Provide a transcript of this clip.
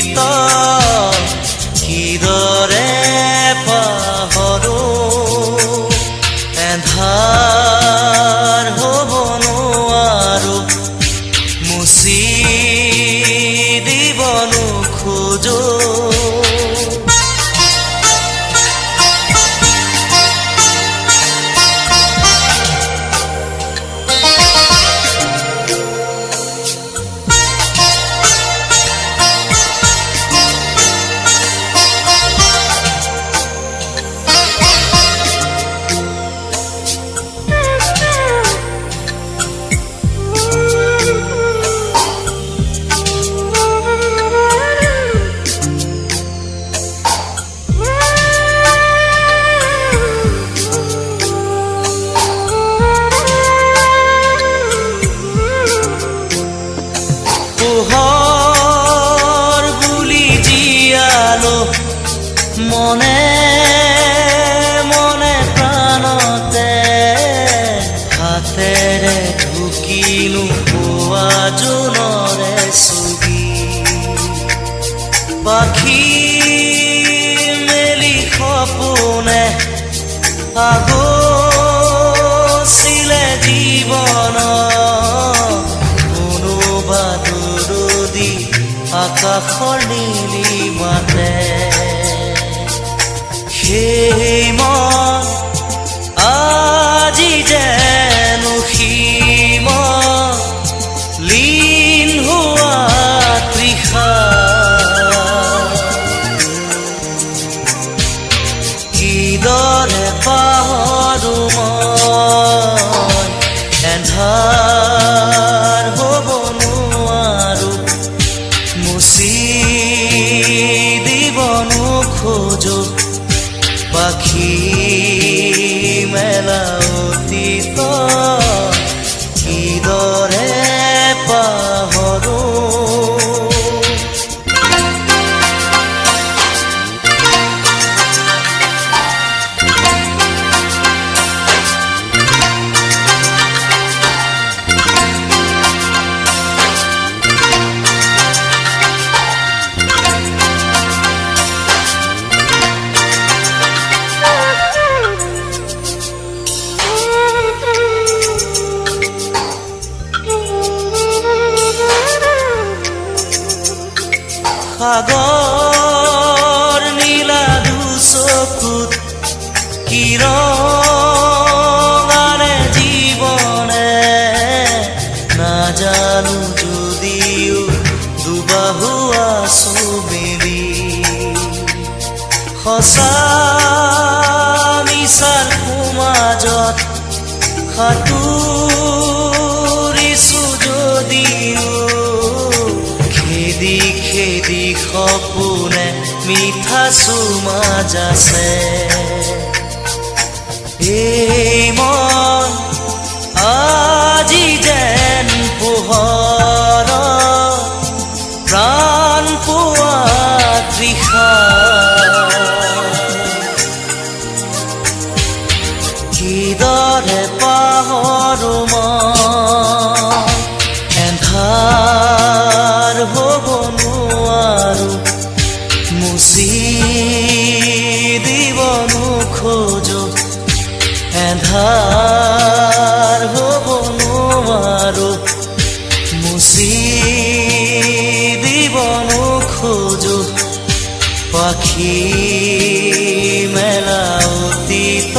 অতীত কিদৰে পাহৰো এন্ধাৰ হ'ব নোৱাৰো মুচি দিব নোখোজো পোহৰ বুলি জীয়ালো মনে মনে প্ৰাণতে হাতেৰে ঢুকিনো পোৱা জোনৰে ছবি পাখি মেলি সপোনে আগচিলে জীৱন আকাশৰ নীলিমাতে সেই মন আজি যেন সীমত লীন হোৱা তৃষা কিদৰে পাহৰো মই এন্ধাৰ হ'ব নোৱাৰো মুচি দিব নোখোজো পাখি মেলা অতীত কিদৰে পাহৰো সাগৰ নীলা দুচকুত কিৰণাৰে জীৱনে নাজানো যদিও দুবাহু আছো মেলি সঁচা মিছাৰ সমাজত সাঁতুৰিছো যদিও খেদি খেদি সপোনে মিঠা চুমাজ আছে এই মন আজি যেন পোহৰ প্ৰাণ পোৱা তৃষা কিদৰে পাহৰো মই এন্ধাৰ হ'ব নোৱাৰো মুচি দিব নোখোজো এন্ধাৰ হ'ব নোৱাৰো মুচি দিব নোখোজো পাখি মেলা অতীত